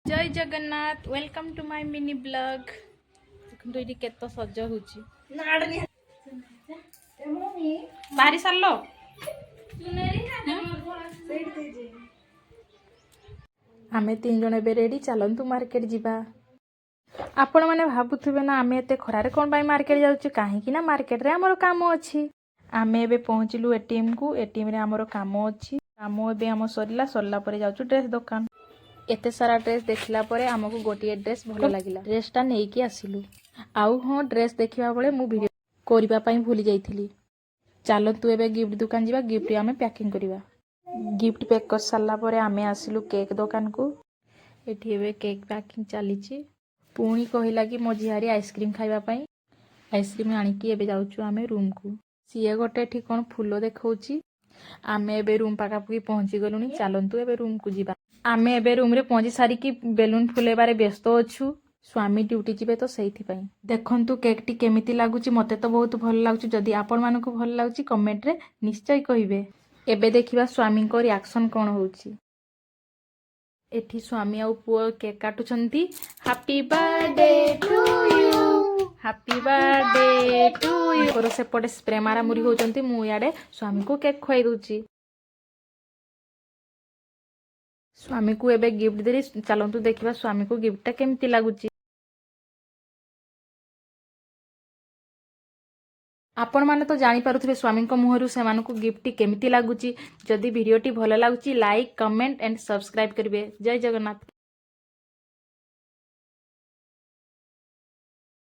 जय Jagannath welcome to my mini blog देखो ये केत सज होची बाहरी सारलो आमे 3 जण एबे रेडी चलंतु मार्केट जीवा। आपण माने भाबुथिबे ना आमे एते खरारे कोन बाई मार्केट जाउची काहे कि ना मार्केट रे हमरो काम अछि। आमे एबे पहुंचलु एटीएम को एटीएम रे हमरो काम अछि। काम एबे हम सरला परे जाउचु ड्रेस दुकान। एते सारा ड्रेस देखला परे हमको गोटिए ड्रेस भलो लागिला ड्रेसटा नेई कि आसिलु। आउ हां ड्रेस देखिबा बळे मु वीडियो करिबा पई भूली जाइथिली। चलंतु एबे गिफ्ट दुकान जीवा गिफ्ट आमे पैकिंग करिबा। गिफ्ट पैक कर सारला परे आमे आसिलु केक दुकान को। एठी एबे केक पैकिंग चलीची। पुणी कहिला कि मो झियारी आइसक्रीम खाइबा पई आइसक्रीम आनिकी एबे जाउचु आमे रूम को। सीए गोटे एठी कोन फूलो देखौची। आमे एबे रूम पाकापुकी पहुंची गलुनी चलंतु एबे रूम को जीवा। आमे एबे रूम रे पहुंची सारी कि बेलून फुलेबारे व्यस्त अछु। स्वामी ड्यूटी जीवे तो सेइथि पई देखंतु केक टी केमिति लागुची मते तो बहुत भल लागुची। जदी आपण मानको भल लागुची कमेंट रे निश्चय कहिबे। एबे देखिबा स्वामी को रिएक्शन कोन होउची। एठी स्वामी आ पुओ केक काटुछंती। Happy birthday to you happy birthday to you और सेपटे स्प्रे मारा मुरी होचंती। मु याडे स्वामी को केक खोई दोची। स्वामी को एबे गिफ्ट देली चलंतु देखिबा स्वामी को गिफ्टटा केमिति लागुची। आपण माने तो जानी पारुथिबे स्वामी को मुहरु सेमान को गिफ्ट केमिति लागुची। जदी वीडियोटी भलो लागुची लाइक कमेंट एंड सब्सक्राइब करिवे। जय जगन्नाथ।